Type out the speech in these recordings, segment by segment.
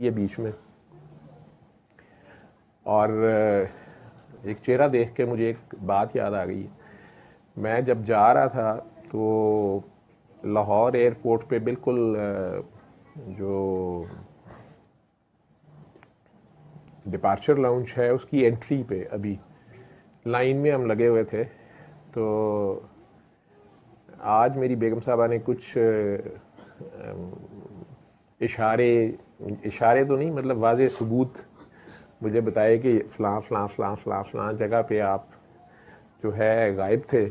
یہ بیچ میں، اور ایک چہرہ دیکھ کے مجھے ایک بات یاد آ گئی. میں جب جا رہا تھا تو لاہور ایئرپورٹ پہ بالکل جو ڈپارچر لاؤنج ہے اس کی انٹری پہ ابھی لائن میں ہم لگے ہوئے تھے. تو آج میری بیگم صاحبہ نے کچھ اشارے تو نہیں، مطلب واضح ثبوت مجھے بتائے کہ فلاں فلاں فلاں فلاں فلاں جگہ پہ آپ جو ہے غائب تھے.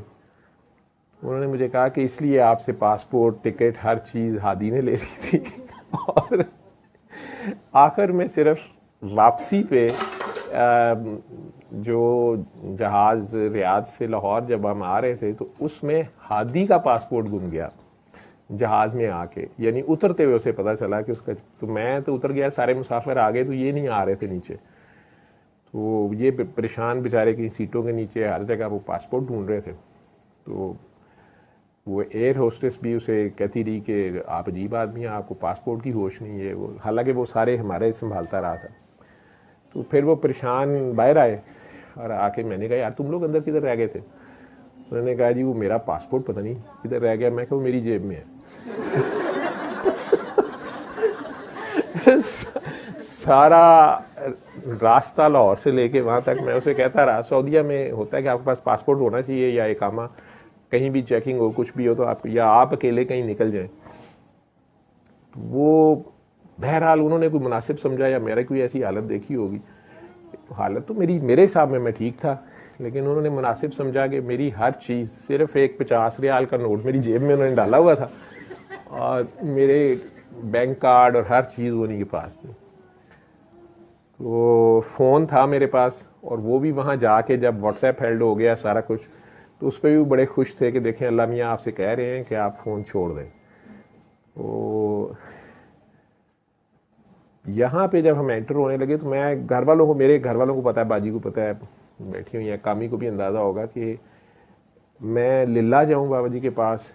انہوں نے مجھے کہا کہ اس لیے آپ سے پاسپورٹ، ٹکٹ، ہر چیز ہادی نے لے لی تھی. اور آخر میں صرف واپسی پہ جو جہاز ریاض سے لاہور جب ہم آ رہے تھے تو اس میں ہادی کا پاسپورٹ گم گیا جہاز میں آ کے، یعنی اترتے ہوئے اسے پتا چلا کہ اس کا. تو میں تو اتر گیا، سارے مسافر آ گئے تو یہ نہیں آ رہے تھے نیچے. تو یہ پریشان بیچارے کی سیٹوں کے نیچے ہر جگہ وہ پاسپورٹ ڈھونڈ رہے تھے. تو وہ ایئر ہوسٹس بھی اسے کہتی رہی کہ آپ عجیب آدمی ہیں، آپ کو پاسپورٹ کی ہوش نہیں ہے. وہ حالانکہ وہ سارے ہمارے سنبھالتا رہا تھا. تو پھر وہ پریشان باہر آئے اور آ کے میں نے کہا یار تم لوگ اندر کدھر رہ گئے تھے؟ انہوں نے کہا جی وہ میرا پاسپورٹ پتہ نہیں کدھر رہ گیا. میں کہا وہ میری جیب میں ہے. سارا راستہ لاہور سے لے کے وہاں تک میں اسے کہتا رہا. سعودیہ میں ہوتا ہے کہ آپ کے پاس پاسپورٹ ہونا چاہیے یا اقامہ، کہیں بھی چیکنگ ہو کچھ بھی ہو تو آپ یا آپ اکیلے کہیں نکل جائیں. وہ بہرحال انہوں نے کوئی مناسب سمجھا یا میرے کوئی ایسی حالت دیکھی ہوگی. حالت تو میرے حساب میں ٹھیک تھا، لیکن انہوں نے مناسب سمجھا کہ میری ہر چیز، صرف ایک 50 ریال کا نوٹ میری جیب میں انہوں نے ڈالا ہوا تھا اور میرے بینک کارڈ اور ہر چیز انہیں کے پاس تھی. تو فون تھا میرے پاس، اور وہ بھی وہاں جا کے جب واٹس ایپ ہیلڈ ہو گیا سارا کچھ تو اس پہ بھی بڑے خوش تھے کہ دیکھیں اللہ میاں آپ سے کہہ رہے ہیں کہ آپ فون چھوڑ دیں. تو یہاں پہ جب ہم انٹر ہونے لگے تو میں میرے گھر والوں کو پتا ہے، باجی کو پتا ہے، بیٹھی ہوئی ہیں، کامی کو بھی اندازہ ہوگا کہ میں للہ جاؤں بابا جی کے پاس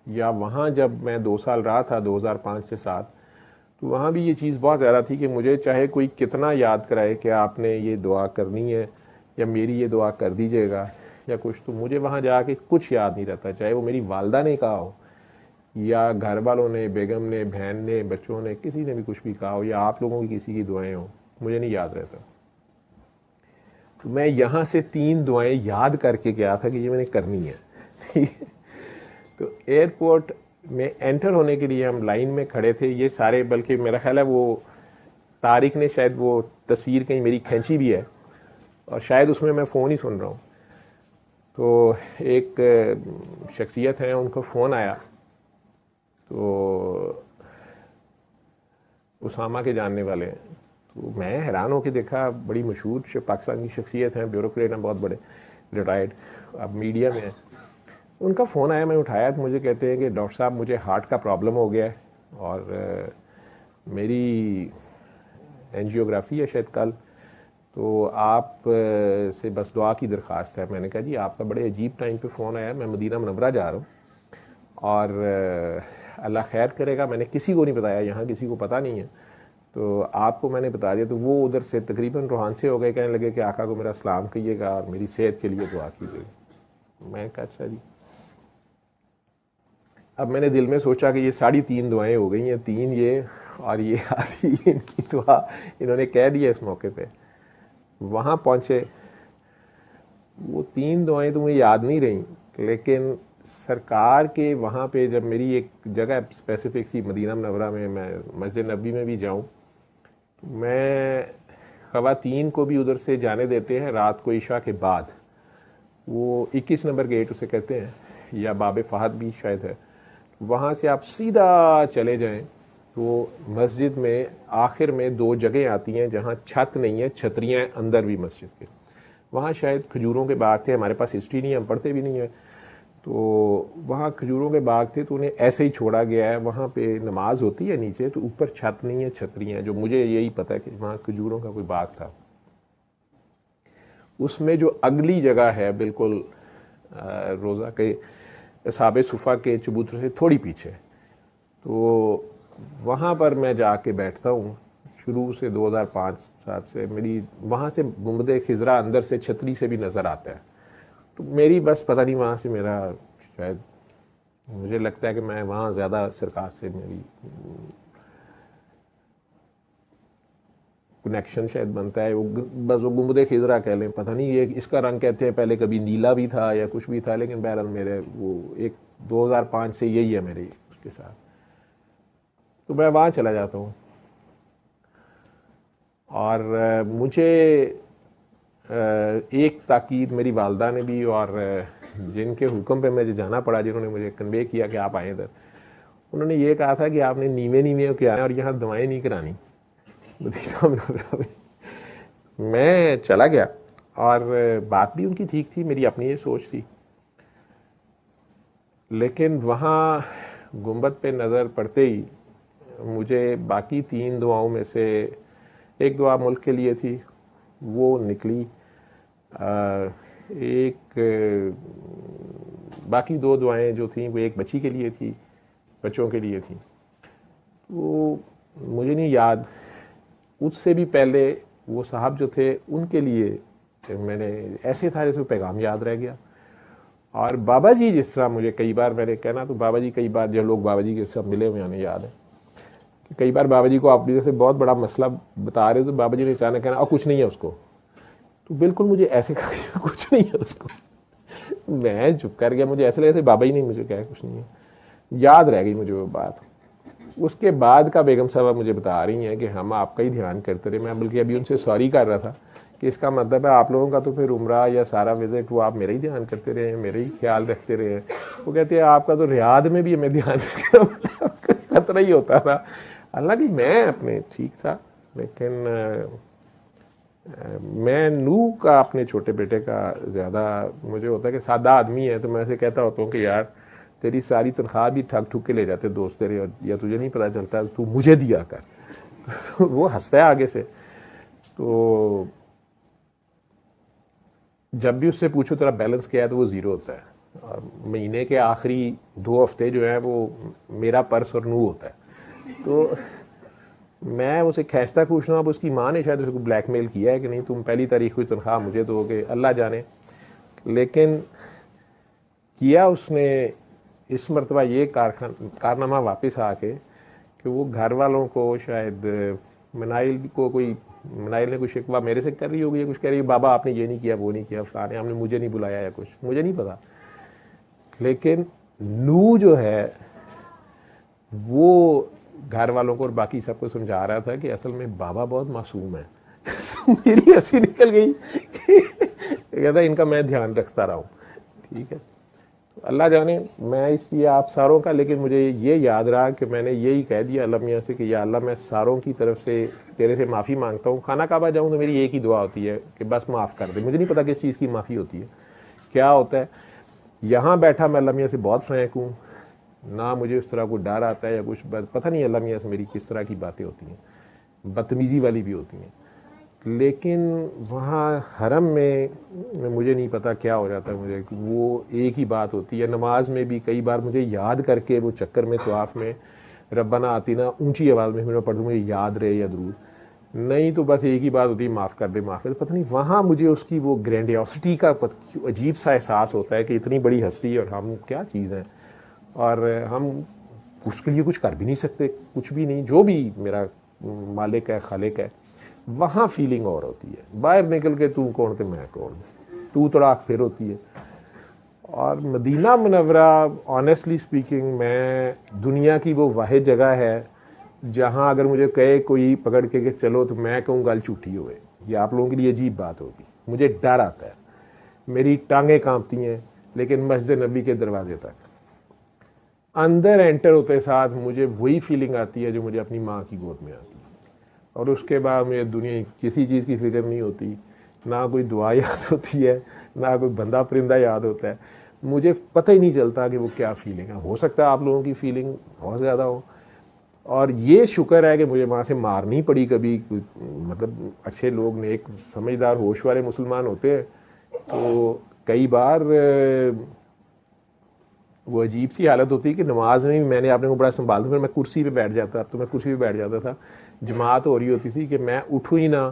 یا وہاں جب میں 2 سال رہا تھا 2005 سے 7، تو وہاں بھی یہ چیز بہت زیادہ تھی کہ مجھے چاہے کوئی کتنا یاد کرائے کہ آپ نے یہ دعا کرنی ہے یا میری یہ دعا کر دیجئے گا یا کچھ، تو مجھے وہاں جا کے کچھ یاد نہیں رہتا، چاہے وہ میری والدہ نے کہا ہو یا گھر والوں نے، بیگم نے، بہن نے، بچوں نے، کسی نے بھی کچھ بھی کہا ہو یا آپ لوگوں کی کسی کی دعائیں ہوں، مجھے نہیں یاد رہتا. تو میں یہاں سے 3 دعائیں یاد کر کے گیا تھا کہ یہ میں نے کرنی ہے. تو ایئرپورٹ میں انٹر ہونے کے لیے ہم لائن میں کھڑے تھے یہ سارے، بلکہ میرا خیال ہے وہ طارق نے شاید وہ تصویر کہیں میری کھینچی بھی ہے اور شاید اس میں فون ہی سن رہا ہوں. تو ایک شخصیت ہے، ان کو فون آیا، تو اسامہ کے جاننے والے ہیں. تو میں حیران ہو کے دیکھا، بڑی مشہور پاکستان کی شخصیت ہیں، بیوروکریٹ ہیں بہت بڑے، ریٹائرڈ، اب میڈیا میں ہیں. ان کا فون آیا، میں اٹھایا تو مجھے کہتے ہیں کہ ڈاکٹر صاحب مجھے ہارٹ کا پرابلم ہو گیا ہے اور میری اینجیوگرافی ہے شاید کل، تو آپ سے بس دعا کی درخواست ہے. میں نے کہا جی آپ کا بڑے عجیب ٹائم پہ فون آیا، میں مدینہ منورہ جا رہا ہوں اور اللہ خیر کرے گا. میں نے کسی کو نہیں بتایا، یہاں کسی کو پتہ نہیں ہے، تو آپ کو میں نے بتا دیا. تو وہ ادھر سے تقریباً روحان سے ہو گئے، کہنے لگے کہ آقا کو میرا سلام کہیے گا اور میری صحت کے لیے دعا کیجیے گا. میں کہا اچھا جی. اب میں نے دل میں سوچا کہ یہ 3.5 دعائیں ہو گئی ہیں، 3 یہ اور یہ آدھی ان کی دعا انہوں نے کہہ دیا اس موقع پہ. وہاں پہنچے، وہ 3 دعائیں تو مجھے یاد نہیں رہیں، لیکن سرکار کے وہاں پہ جب میری ایک جگہ اسپیسیفک سی مدینہ منورہ میں مسجد نبوی میں بھی جاؤں، میں خواتین کو بھی ادھر سے جانے دیتے ہیں رات کو عشاء کے بعد. وہ 21 نمبر گیٹ اسے کہتے ہیں یا باب فہد بھی شاید ہے. وہاں سے آپ سیدھا چلے جائیں تو مسجد میں آخر میں 2 جگہیں آتی ہیں جہاں چھت نہیں ہے، چھتریاں ہیں اندر بھی مسجد کے. وہاں شاید کھجوروں کے باغ تھے، ہمارے پاس ہسٹری نہیں ہے، ہم پڑھتے بھی نہیں ہیں. تو وہاں کھجوروں کے باغ تھے تو انہیں ایسے ہی چھوڑا گیا ہے. وہاں پہ نماز ہوتی ہے نیچے، تو اوپر چھت نہیں ہے، چھتریاں ہیں. جو مجھے یہی پتہ ہے کہ وہاں کھجوروں کا کوئی باغ تھا. اس میں جو اگلی جگہ ہے بالکل روزہ کے اصحاب صفا کے چبوترے سے تھوڑی پیچھے، تو وہاں پر میں جا کے بیٹھتا ہوں شروع سے 2005-7 سے میری وہاں سے گنبد خضرا اندر سے چھتری سے بھی نظر آتا ہے. تو میری بس پتہ نہیں وہاں سے میرا شاید مجھے لگتا ہے کہ میں وہاں زیادہ سرکار سے میری کنیکشن شاید بنتا ہے. وہ بس وہ گنبد خضرا کہہ لیں, پتہ نہیں یہ اس کا رنگ کہتے ہیں, پہلے کبھی نیلا بھی تھا یا کچھ بھی تھا, لیکن بہرحال میرے وہ ایک 2005 سے یہی ہے میری اس کے ساتھ. تو میں وہاں چلا جاتا ہوں. اور مجھے ایک تاکید میری والدہ نے بھی, اور جن کے حکم پہ مجھے جانا پڑا, جنہوں نے مجھے کنوے کیا کہ آپ آئیں ادھر, انہوں نے یہ کہا تھا کہ آپ نے نیوے کیا ہے اور یہاں دوائیں نہیں کرانی. میں چلا گیا, اور بات بھی ان کی ٹھیک تھی, میری اپنی یہ سوچ تھی. لیکن وہاں گنبد پہ نظر پڑتے ہی مجھے باقی 3 دعاؤں میں سے ایک دعا ملک کے لیے تھی, وہ نکلی. ایک باقی 2 دعائیں جو تھیں وہ ایک بچی کے لیے تھی, بچوں کے لیے تھیں. وہ مجھے نہیں یاد, اس سے بھی پہلے وہ صاحب جو تھے ان کے لیے میں نے ایسے تھا جیسے پیغام یاد رہ گیا. اور بابا جی جس طرح مجھے کئی بار میں نے کہنا, تو بابا جی کئی بار جو لوگ بابا جی کے سب ملے ہوئے انہیں یاد ہے کہ کئی بار بابا جی کو آپ جیسے بہت بڑا مسئلہ بتا رہے تو بابا جی نے اچانک کہنا اور کچھ نہیں ہے اس کو, تو بالکل مجھے ایسے کہا کچھ نہیں ہے اس کو. میں چپ کر گیا, مجھے ایسے لگا تھا بابا جی نہیں مجھے کہا کچھ نہیں ہے. یاد رہ گئی مجھے وہ بات. اس کے بعد کا بیگم صاحبہ مجھے بتا رہی ہیں کہ ہم آپ کا ہی دھیان کرتے رہے. میں بلکہ ابھی ان سے سوری کر رہا تھا کہ اس کا مطلب ہے آپ لوگوں کا تو پھر عمرہ یا سارا وزٹ وہ آپ میرا ہی دھیان کرتے رہے ہیں, میرے ہی خیال رکھتے رہے ہیں. وہ کہتے ہیں آپ کا تو ریاض میں بھی ہمیں دھیان رکھنا خطرہ ہی ہوتا تھا. حالانکہ میں اپنے ٹھیک تھا, لیکن میں نو کا اپنے چھوٹے بیٹے کا زیادہ مجھے ہوتا ہے کہ سادہ آدمی ہے, تو میں اسے کہتا ہوتا ہوں کہ یار تیری ساری تنخواہ بھی ٹھگ ٹھگ کے لے جاتے دوست تیرے, یا تجھے نہیں پتہ چلتا, تو مجھے دیا کر. وہ ہنستا ہے آگے سے. تو جب بھی اس سے پوچھو تیرا بیلنس کیا ہے تو وہ 0 ہوتا ہے. اور مہینے کے آخری 2 ہفتے جو ہیں وہ میرا پرس اور نو ہوتا ہے. تو میں اسے کھینچتا پوچھنا, اب اس کی ماں نے شاید اس کو بلیک میل کیا ہے کہ نہیں تم پہلی تاریخ کو تنخواہ مجھے دو گے, اللہ جانے. لیکن کیا اس نے اس مرتبہ یہ کارنامہ واپس آ کے کہ وہ گھر والوں کو شاید منائل نے کوئی شکوہ میرے سے کر رہی ہوگی, کچھ کہہ رہی ہے بابا آپ نے یہ نہیں کیا وہ نہیں کیا, فلانے ہم نے مجھے نہیں بلایا یا کچھ, مجھے نہیں پتا. لیکن نو جو ہے وہ گھر والوں کو اور باقی سب کو سمجھا رہا تھا کہ اصل میں بابا بہت معصوم ہے. میری ہنسی نکل گئی, کہتا ان کا میں دھیان رکھتا رہا ہوں. ٹھیک ہے, اللہ جانے میں اس لیے آپ ساروں کا, لیکن مجھے یہ یاد رہا کہ میں نے یہی کہہ دیا اللہ میاں سے کہ یا اللہ میں ساروں کی طرف سے تیرے سے معافی مانگتا ہوں. خانہ کعبہ جاؤں تو میری ایک ہی دعا ہوتی ہے کہ بس معاف کر دے. مجھے نہیں پتا کس چیز کی معافی ہوتی ہے, کیا ہوتا ہے. یہاں بیٹھا میں اللہ میاں سے بہت فرینک ہوں, نہ مجھے اس طرح کوئی ڈر آتا ہے یا کچھ, پتہ نہیں اللہ میاں سے میری کس طرح کی باتیں ہوتی ہیں, بدتمیزی والی بھی ہوتی ہیں. لیکن وہاں حرم میں مجھے نہیں پتا کیا ہو جاتا ہے مجھے, وہ ایک ہی بات ہوتی ہے. نماز میں بھی کئی بار مجھے یاد کر کے وہ چکر میں طواف میں ربنا آتینا اونچی آواز میں پڑھ دوں, مجھے یاد رہے یا درود نہیں, تو بس ایک ہی بات ہوتی ہے معاف کر دے معاف کر دے. پتہ نہیں وہاں مجھے اس کی وہ گرینڈیوسٹی کا عجیب سا احساس ہوتا ہے کہ اتنی بڑی ہستی اور ہم کیا چیز ہیں, اور ہم اس کے لیے کچھ کر بھی نہیں سکتے, کچھ بھی نہیں. جو بھی میرا مالک ہے خالق ہے, وہاں فیلنگ اور ہوتی ہے. باہر نکل کے تو کون تھے میں کون, تو تڑاک پھر ہوتی ہے. اور مدینہ منورہ آنیسٹلی سپیکنگ میں دنیا کی وہ واحد جگہ ہے جہاں اگر مجھے کہے کوئی پکڑ کے کہ چلو تو میں کہوں گل جھوٹی ہوئے. یہ آپ لوگوں کے لیے عجیب بات ہوگی, مجھے ڈر آتا ہے, میری ٹانگیں کانپتی ہیں, لیکن مسجد نبی کے دروازے تک اندر انٹر ہوتے ساتھ مجھے وہی فیلنگ آتی ہے جو مجھے اپنی ماں کی گود میں آتی ہے. اور اس کے بعد مجھے دنیا کسی چیز کی فکر نہیں ہوتی, نہ کوئی دعا یاد ہوتی ہے, نہ کوئی بندہ پرندہ یاد ہوتا ہے. مجھے پتہ ہی نہیں چلتا کہ وہ کیا فیلنگ ہے. ہو سکتا ہے آپ لوگوں کی فیلنگ بہت زیادہ ہو, اور یہ شکر ہے کہ مجھے وہاں سے مار نہیں پڑی کبھی. مطلب اچھے لوگ نیک سمجھدار ہوش والے مسلمان ہوتے ہیں, تو کئی بار وہ عجیب سی حالت ہوتی ہے کہ نماز میں بھی میں نے اپنے کو بڑا سنبھالتا, پھر میں کرسی پہ بیٹھ جاتا, اب تو میں کرسی پہ بیٹھ جاتا تھا جماعت ہو رہی ہوتی تھی کہ میں اٹھوں ہی نہ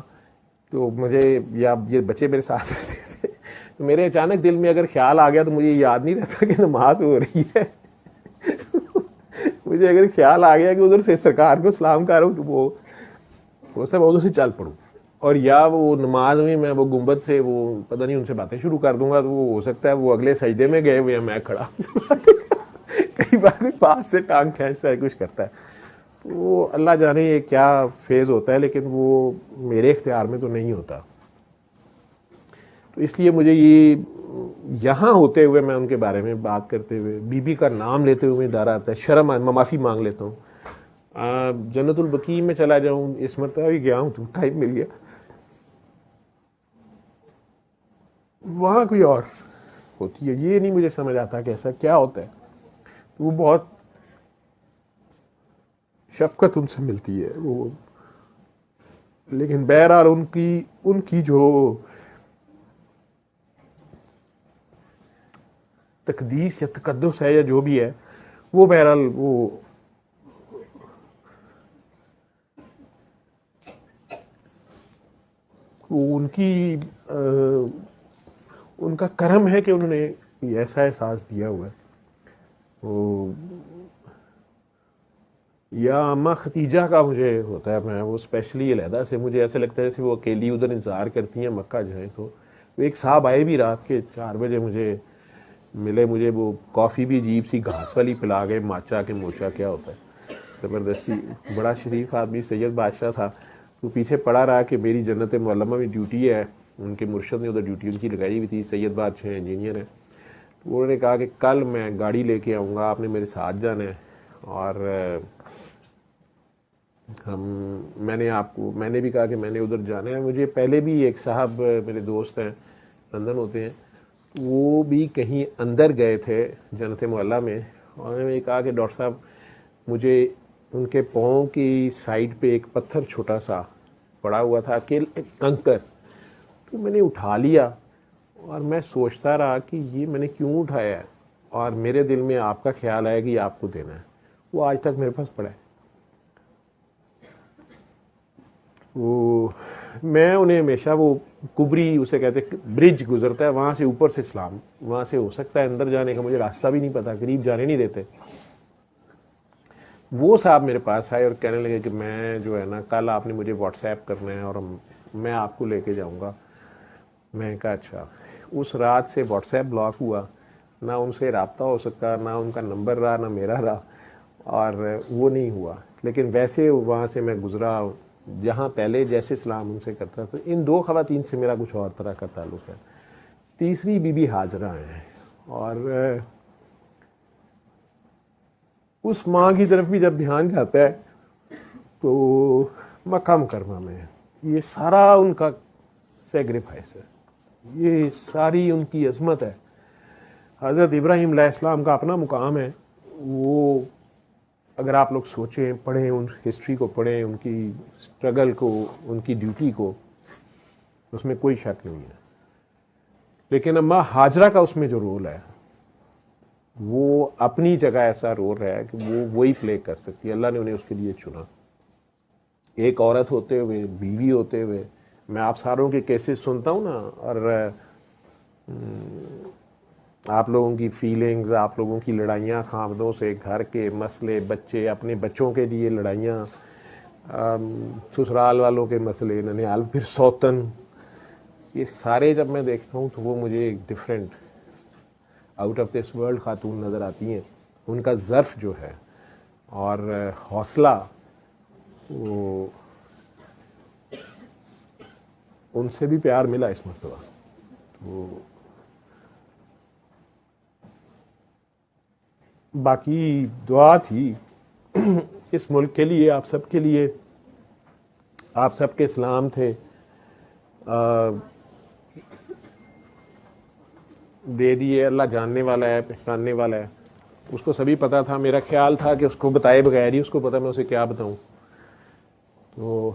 تو مجھے، یا یہ بچے میرے ساتھ رہتے تھے تو میرے اچانک دل میں اگر خیال آ گیا تو مجھے یاد نہیں رہتا کہ نماز ہو رہی ہے مجھے اگر خیال آ گیا کہ ادھر سے سرکار کو سلام کر رہا ہوں تو وہ سب ادھر سے چل پڑوں، اور یا وہ نماز میں وہ گنبد سے وہ پتہ نہیں ان سے باتیں شروع کر دوں گا تو وہ ہو سکتا ہے وہ اگلے سجدے میں گئے ہوئے ہیں، میں کھڑا کئی بار پاس سے ٹانگ کھینچتا ہے، کچھ کرتا ہے، وہ اللہ جانے یہ کیا فیز ہوتا ہے، لیکن وہ میرے اختیار میں تو نہیں ہوتا. تو اس لیے مجھے یہ یہاں ہوتے ہوئے میں ان کے بارے میں بات کرتے ہوئے بی بی کا نام لیتے ہوئے ڈر آتا ہے، شرم، میں معافی مانگ لیتا ہوں. جنت البقیع میں چلا جاؤں، اس مرتبہ بھی گیا ہوں تو ٹائم مل گیا، وہاں کوئی اور ہوتی ہے، یہ نہیں مجھے سمجھ آتا کہ ایسا کیا ہوتا ہے. وہ بہت شفقت ان سے ملتی ہے وہ، لیکن بہرحال ان کی جو تقدیس یا تقدس ہے یا جو بھی ہے، وہ بہرحال وہ ان کی ان کا کرم ہے کہ انہوں نے ایسا احساس دیا ہوا ہے. یا اماں ختیجہ کا مجھے ہوتا ہے، میں وہ اسپیشلی علیحدہ سے مجھے ایسا لگتا ہے جیسے وہ اکیلی ادھر انتظار کرتی ہیں مکہ جائیں. تو ایک صاحب آئے بھی رات کے 4 بجے مجھے ملے، مجھے وہ کافی بھی عجیب سی گھاس والی پلا گئے، ماچا کے موچا کیا ہوتا ہے زبردستی. بڑا شریف آدمی سید بادشاہ تھا، تو پیچھے پڑا رہا کہ میری جنت معلمہ میں ڈیوٹی ہے، ان کے مرشد نے ادھر ڈیوٹی ان کی لگائی ہوئی تھی، سید بادشاہ انجینئر ہیں. انہوں نے کہا کہ کل میں گاڑی لے کے آؤں گا، آپ نے میرے ساتھ جانا ہے. اور میں نے بھی کہا کہ میں نے ادھر جانا ہے. مجھے پہلے بھی ایک صاحب میرے دوست ہیں، لندن ہوتے ہیں، وہ بھی کہیں اندر گئے تھے جنت معلیٰ میں، اور انہوں نے کہا کہ ڈاکٹر صاحب مجھے ان کے پاؤں کی سائڈ پہ ایک پتھر چھوٹا سا پڑا ہوا تھا، کنکر، تو میں نے اٹھا لیا اور میں سوچتا رہا کہ یہ میں نے کیوں اٹھایا ہے، اور میرے دل میں آپ کا خیال آیا کہ یہ آپ کو دینا ہے. وہ آج تک میرے پاس پڑا ہے. وہ میں انہیں ہمیشہ وہ کبری اسے کہتے برج گزرتا ہے وہاں سے اوپر سے سلام، وہاں سے ہو سکتا ہے اندر جانے کا مجھے راستہ بھی نہیں پتا، قریب جانے نہیں دیتے. وہ صاحب میرے پاس آئے اور کہنے لگے کہ میں جو ہے نا کل آپ نے مجھے واٹس ایپ کرنا ہے اور میں آپ کو لے کے جاؤں گا. میں کہا اچھا. اس رات سے واٹس ایپ بلاک ہوا، نہ ان سے رابطہ ہو سکا، نہ ان کا نمبر رہا، نہ میرا رہا، اور وہ نہیں ہوا. لیکن ویسے وہاں سے میں گزرا جہاں پہلے جیسے سلام ان سے کرتا تھا. ان 2 خواتین سے میرا کچھ اور طرح کا تعلق ہے. تیسری بی بی ہاجرہ ہیں، اور اس ماں کی طرف بھی جب دھیان جاتا ہے تو مکہ مکرمہ میں یہ سارا ان کا سیکریفائس ہے، یہ ساری ان کی عظمت ہے. حضرت ابراہیم علیہ السلام کا اپنا مقام ہے. وہ اگر آپ لوگ سوچیں، پڑھیں، ان ہسٹری کو پڑھیں، ان کی اسٹرگل کو، ان کی ڈیوٹی کو، اس میں کوئی شک نہیں ہے. لیکن اماں ہاجرہ کا اس میں جو رول ہے وہ اپنی جگہ ایسا رول ہے کہ وہ وہی پلے کر سکتی ہے. اللہ نے انہیں اس کے لیے چنا. ایک عورت ہوتے ہوئے، بیوی ہوتے ہوئے، میں آپ ساروں کے کیسز سنتا ہوں نا، اور آپ لوگوں کی فیلنگز، آپ لوگوں کی لڑائیاں خامدوں سے، گھر کے مسئلے، بچے، اپنے بچوں کے لیے لڑائیاں، سسرال والوں کے مسئلے، ننیال، پھر سوتن، یہ سارے جب میں دیکھتا ہوں تو وہ مجھے ایک different out of this world خاتون نظر آتی ہیں. ان کا ظرف جو ہے اور حوصلہ، وہ ان سے بھی پیار ملا اس مرتبہ. تو باقی دعا تھی اس ملک کے لیے، آپ سب کے لیے، آپ سب کے اسلام تھے. دے دیے، اللہ جاننے والا ہے، پہچاننے والا ہے. اس کو سبھی پتا تھا. میرا خیال تھا کہ اس کو بتائے بغیر ہی اس کو پتا میں اسے کیا بتاؤں. تو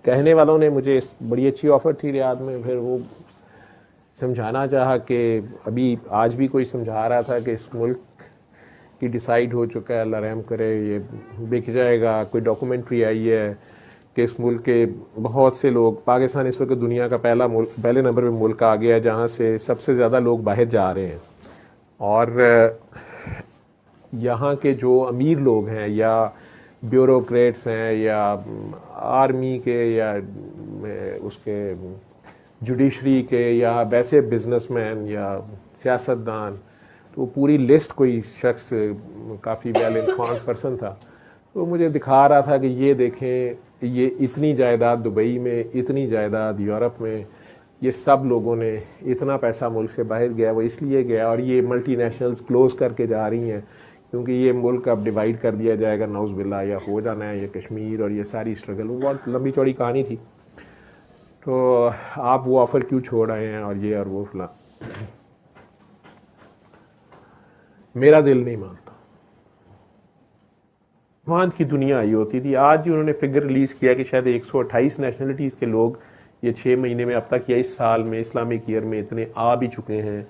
کہنے والوں نے مجھے بڑی اچھی آفر تھی ریاض میں. پھر وہ سمجھانا چاہا کہ ابھی آج بھی کوئی سمجھا رہا تھا کہ اس ملک کہ ڈیسائیڈ ہو چکا ہے, اللہ رحم کرے یہ بک جائے گا. کوئی ڈاکومنٹری آئی ہے کہ اس ملک کے بہت سے لوگ, پاکستان اس وقت دنیا کا پہلے نمبر پہ ملک آ گیا جہاں سے سب سے زیادہ لوگ باہر جا رہے ہیں, اور یہاں کے جو امیر لوگ ہیں یا بیوروکریٹس ہیں یا آرمی کے یا اس کے جوڈیشری کے یا ویسے بزنس مین یا سیاستدان, تو وہ پوری لسٹ کوئی شخص کافی ویل انفارمڈ پرسن تھا, تو مجھے دکھا رہا تھا کہ یہ دیکھیں یہ اتنی جائیداد دبئی میں, اتنی جائیداد یورپ میں, یہ سب لوگوں نے اتنا پیسہ ملک سے باہر گیا, وہ اس لیے گیا, اور یہ ملٹی نیشنلز کلوز کر کے جا رہی ہیں کیونکہ یہ ملک اب ڈیوائیڈ کر دیا جائے گا نعوذ باللہ, یا ہو جانا ہے یہ کشمیر, اور یہ ساری اسٹرگل, وہ بہت لمبی چوڑی کہانی تھی. تو آپ وہ آفر کیوں چھوڑ رہے ہیں اور یہ اور وہ فلاں. میرا دل نہیں مانتا. وہاں کی دنیا آئی ہوتی تھی. آج انہوں نے فگر ریلیز کیا کہ شاید 128 نیشنلٹیز کے لوگ یہ 6 مہینے میں اب تک یا اس سال میں اسلامک ایئر میں اتنے آ بھی چکے ہیں,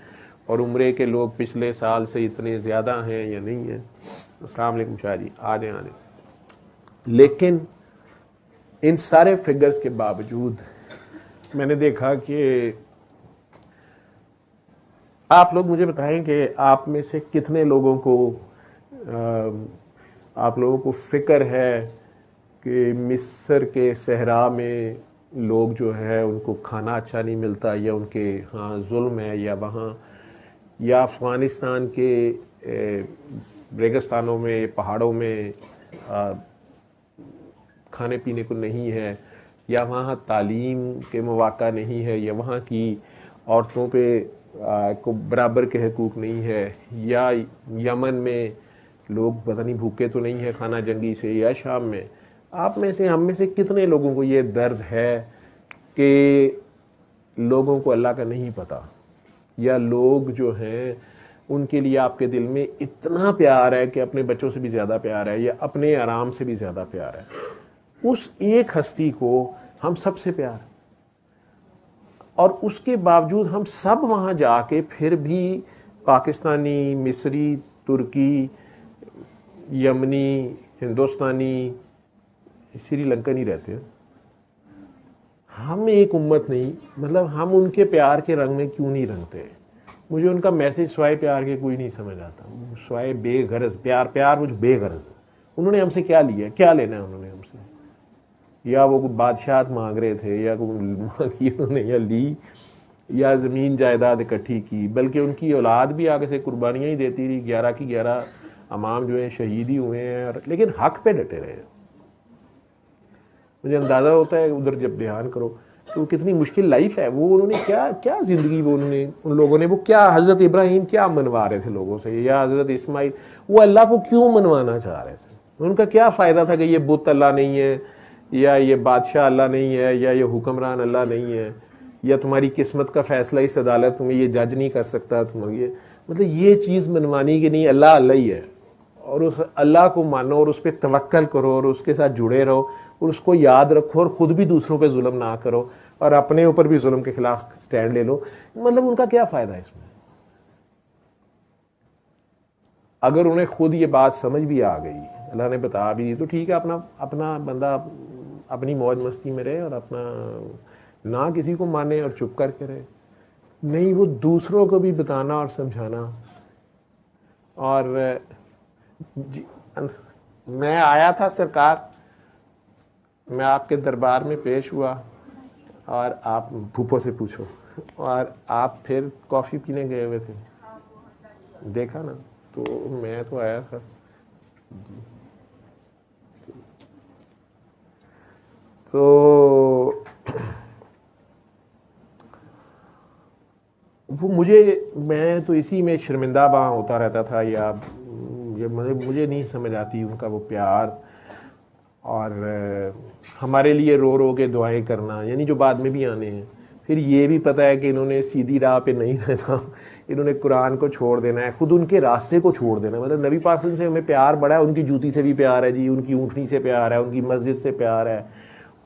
اور عمرے کے لوگ پچھلے سال سے اتنے زیادہ ہیں یا نہیں ہیں. السلام علیکم شاہ جی, آ جائیں. لیکن ان سارے فگرز کے باوجود میں نے دیکھا کہ آپ لوگ مجھے بتائیں کہ آپ میں سے کتنے لوگوں کو فکر ہے کہ مصر کے صحرا میں لوگ جو ہے ان کو کھانا اچھا نہیں ملتا, یا ان کے ہاں ظلم ہے, یا وہاں یا افغانستان کے ریگستانوں میں پہاڑوں میں کھانے پینے کو نہیں ہے, یا وہاں تعلیم کے مواقع نہیں ہے, یا وہاں کی عورتوں پہ کو برابر کے حقوق نہیں ہے, یا یمن میں لوگ پتہ نہیں بھوکے تو نہیں ہے کھانا جنگی سے, یا شام میں. آپ میں سے, ہم میں سے کتنے لوگوں کو یہ درد ہے کہ لوگوں کو اللہ کا نہیں پتہ, یا لوگ جو ہیں ان کے لیے آپ کے دل میں اتنا پیار ہے کہ اپنے بچوں سے بھی زیادہ پیار ہے, یا اپنے آرام سے بھی زیادہ پیار ہے. اس ایک ہستی کو ہم سب سے پیار, اور اس کے باوجود ہم سب وہاں جا کے پھر بھی پاکستانی, مصری, ترکی, یمنی, ہندوستانی, سری لنکن ہی رہتے ہیں. ہم ایک امت نہیں, مطلب ہم ان کے پیار کے رنگ میں کیوں نہیں رنگتے؟ مجھے ان کا میسج سوائے پیار کے کوئی نہیں سمجھ آتا, سوائے بے غرض پیار مجھے بے غرض ہے. انہوں نے ہم سے کیا لیا, کیا لینا ہے انہوں نے ہم سے؟ یا وہ کوئی بادشاہت مانگ رہے تھے, یا کوئی مانگی انہوں نے, یا لی, یا زمین جائیداد اکٹھی کی, بلکہ ان کی اولاد بھی آگے سے قربانیاں ہی دیتی رہی. 11 کی 11 امام جو ہیں شہید ہی ہوئے ہیں, لیکن حق پہ ڈٹے رہے. مجھے اندازہ ہوتا ہے ادھر جب بیان کرو کہ وہ کتنی مشکل لائف ہے. وہ انہوں نے کیا زندگی, وہ انہوں نے ان لوگوں نے وہ کیا, حضرت ابراہیم کیا منوا رہے تھے لوگوں سے, یا حضرت اسماعیل, وہ اللہ کو کیوں منوانا چاہ رہے تھے؟ ان کا کیا فائدہ تھا کہ یہ بت اللہ نہیں ہے, یا یہ بادشاہ اللہ نہیں ہے, یا یہ حکمران اللہ نہیں ہے, یا تمہاری قسمت کا فیصلہ اس عدالت تمہیں یہ جج نہیں کر سکتا, تمہیں یہ مطلب یہ چیز منوانی کہ نہیں, اللہ ہی ہے, اور اس اللہ کو مانو اور اس پہ توکل کرو اور اس کے ساتھ جڑے رہو اور اس کو یاد رکھو, اور خود بھی دوسروں پہ ظلم نہ کرو اور اپنے اوپر بھی ظلم کے خلاف سٹینڈ لے لو. مطلب ان کا کیا فائدہ ہے اس میں؟ اگر انہیں خود یہ بات سمجھ بھی آ گئی, اللہ نے بتا بھی دی, تو ٹھیک ہے, اپنا بندہ اپنی موج مستی میں رہے اور اپنا نہ کسی کو مانے اور چپ کر کے رہے. نہیں, وہ دوسروں کو بھی بتانا اور سمجھانا. اور میں آیا تھا سرکار, میں آپ کے دربار میں پیش ہوا, اور آپ پھوپھو سے پوچھو, اور آپ پھر کافی پینے گئے ہوئے تھے, دیکھا نا, تو میں تو آیا تھا. تو وہ میں تو اسی میں شرمندہ باں ہوتا رہتا تھا, یا مجھے نہیں سمجھ آتی ان کا وہ پیار, اور ہمارے لیے رو رو کے دعائیں کرنا, یعنی جو بعد میں بھی آنے ہیں. پھر یہ بھی پتہ ہے کہ انہوں نے سیدھی راہ پہ نہیں رہنا, انہوں نے قرآن کو چھوڑ دینا ہے, خود ان کے راستے کو چھوڑ دینا ہے. مطلب نبی پاک صلی اللہ علیہ وسلم سے ہمیں پیار بڑا ہے, ان کی جوتی سے بھی پیار ہے جی, ان کی اونٹنی سے پیار ہے, ان کی مسجد سے پیار ہے,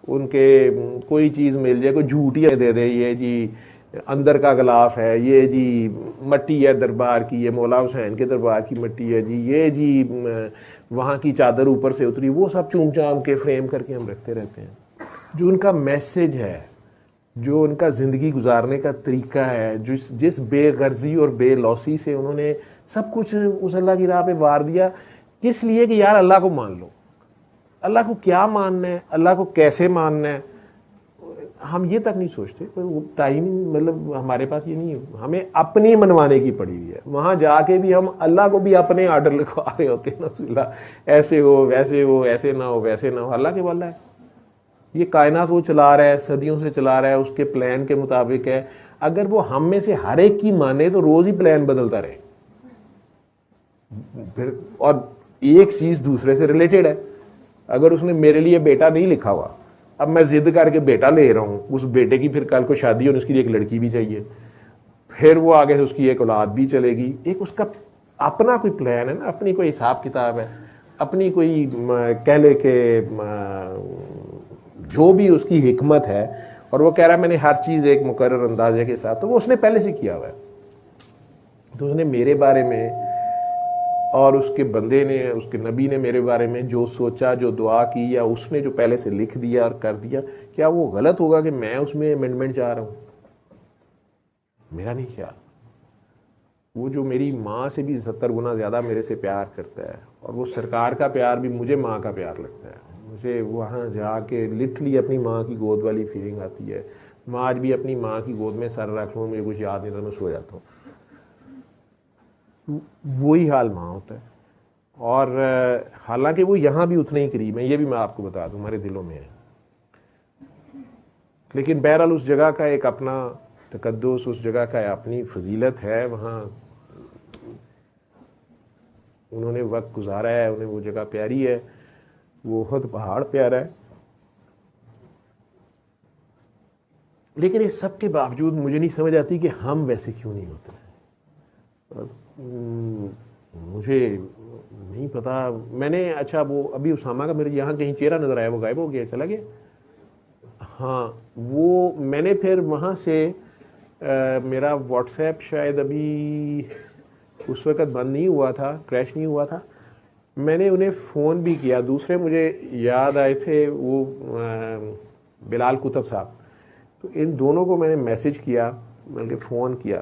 ان کے کوئی چیز مل جائے, کوئی جھوٹ ہی دے دے, یہ جی اندر کا غلاف ہے، یہ جی مٹی ہے دربار کی، یہ مولا حسین کے دربار کی مٹی ہے جی، یہ جی وہاں کی چادر اوپر سے اتری، وہ سب چوم چام کے فریم کر کے ہم رکھتے رہتے ہیں۔ جو ان کا میسج ہے، جو ان کا زندگی گزارنے کا طریقہ ہے، جس بے غرضی اور بے لوسی سے انہوں نے سب کچھ اس اللہ کی راہ پہ وار دیا، کس لیے کہ یار اللہ کو مان لو۔ اللہ کو کیا ماننا ہے، اللہ کو کیسے ماننا ہے، ہم یہ تک نہیں سوچتے۔ ٹائم مطلب ہمارے پاس یہ نہیں ہے، ہمیں اپنی منوانے کی پڑی ہوئی ہے۔ وہاں جا کے بھی ہم اللہ کو بھی اپنے آرڈر لکھوا رہے ہوتے ہیں، نصیب اللہ ایسے ہو ویسے ہو، ایسے نہ ہو ویسے نہ ہو۔ اللہ کے والا ہے، یہ کائنات وہ چلا رہا ہے، صدیوں سے چلا رہا ہے، اس کے پلان کے مطابق ہے۔ اگر وہ ہم میں سے ہر ایک کی مانے تو روز ہی پلان بدلتا رہے پھر، اور ایک چیز دوسرے سے ریلیٹڈ ہے۔ اگر اس نے میرے لیے بیٹا نہیں لکھا ہوا، اب میں ضد کر کے بیٹا لے رہا ہوں، اس بیٹے کی پھر کل کو شادی ہونی، اس کے لیے ایک لڑکی بھی چاہیے، پھر وہ آگے سے اس کی ایک اولاد بھی چلے گی۔ ایک اس کا اپنا کوئی پلان ہے نا، اپنی کوئی حساب کتاب ہے، اپنی کوئی کہہ لے کہ جو بھی اس کی حکمت ہے، اور وہ کہہ رہا ہے میں نے ہر چیز ایک مقرر اندازے کے ساتھ، تو وہ اس نے پہلے سے کیا ہوا ہے۔ تو اس نے میرے بارے میں اور اس کے بندے نے، اس کے نبی نے میرے بارے میں جو سوچا، جو دعا کی، یا اس نے جو پہلے سے لکھ دیا اور کر دیا، کیا وہ غلط ہوگا کہ میں اس میں امینڈمنٹ چاہ رہا ہوں؟ میرا نہیں خیال۔ وہ جو میری ماں سے بھی 70 گنا زیادہ میرے سے پیار کرتا ہے، اور وہ سرکار کا پیار بھی مجھے ماں کا پیار لگتا ہے۔ مجھے وہاں جا کے لٹرلی اپنی ماں کی گود والی فیلنگ آتی ہے۔ میں آج بھی اپنی ماں کی گود میں سر رکھ لوں، مجھے کچھ یاد نہیں تھا، میں سو جاتا ہوں۔ وہی حال وہاں ہوتا ہے، اور حالانکہ وہ یہاں بھی اتنے ہی قریب ہیں، یہ بھی میں آپ کو بتا دوں، ہمارے دلوں میں ہے۔ لیکن بہرحال اس جگہ کا ایک اپنا تقدس، اس جگہ کا اپنی فضیلت ہے۔ وہاں انہوں نے وقت گزارا ہے، انہیں وہ جگہ پیاری ہے، وہ خود پہاڑ پیارا ہے۔ لیکن اس سب کے باوجود مجھے نہیں سمجھ آتی کہ ہم ویسے کیوں نہیں ہوتے۔ مجھے نہیں پتا، میں نے اچھا وہ ابھی اسامہ کا میرے یہاں کہیں چہرہ نظر آیا، وہ غائب ہو گیا، چلا گیا۔ ہاں وہ میں نے پھر وہاں سے میرا واٹس ایپ شاید ابھی اس وقت بند نہیں ہوا تھا، کریش نہیں ہوا تھا، میں نے انہیں فون بھی کیا۔ دوسرے مجھے یاد آئے تھے وہ بلال کتب صاحب، تو ان دونوں کو میں نے میسج کیا بلکہ فون کیا،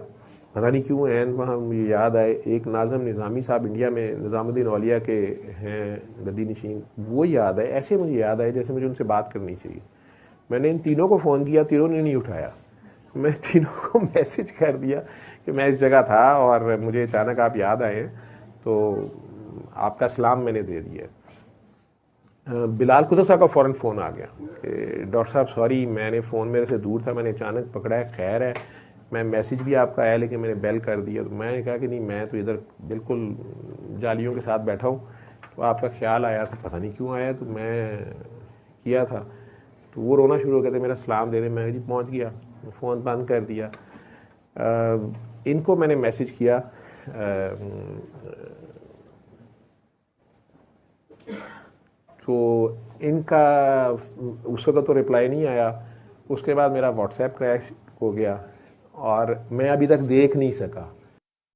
پتہ نہیں کیوں این وہاں مجھے یاد آئے۔ ایک ناظم نظامی صاحب انڈیا میں نظام الدین اولیاء کے ہیں گدی نشین، وہ یاد آئے، ایسے مجھے یاد آئے جیسے مجھے ان سے بات کرنی چاہیے۔ میں نے ان تینوں کو فون کیا، تینوں نے نہیں اٹھایا۔ میں تینوں کو میسج کر دیا کہ میں اس جگہ تھا اور مجھے اچانک آپ یاد آئے تو آپ کا سلام میں نے دے دیا۔ بلال کتب صاحب کا فوراً فون آ گیا کہ ڈاکٹر صاحب سوری، میں نے فون میرے سے دور تھا، میں نے اچانک پکڑا ہے، خیر ہے، میں میسج بھی آپ کا آیا لیکن میں نے بیل کر دیا۔ تو میں نے کہا کہ نہیں، میں تو ادھر بالکل جالیوں کے ساتھ بیٹھا ہوں، تو آپ کا خیال آیا تو پتہ نہیں کیوں آیا، تو میں کیا تھا۔ تو وہ رونا شروع ہو گیا تھا میرا سلام دینے، میں جی پہنچ گیا، فون بند کر دیا۔ ان کو میں نے میسج کیا، تو ان کا اس وقت تو رپلائی نہیں آیا۔ اس کے بعد میرا واٹس ایپ کریش ہو گیا اور میں ابھی تک دیکھ نہیں سکا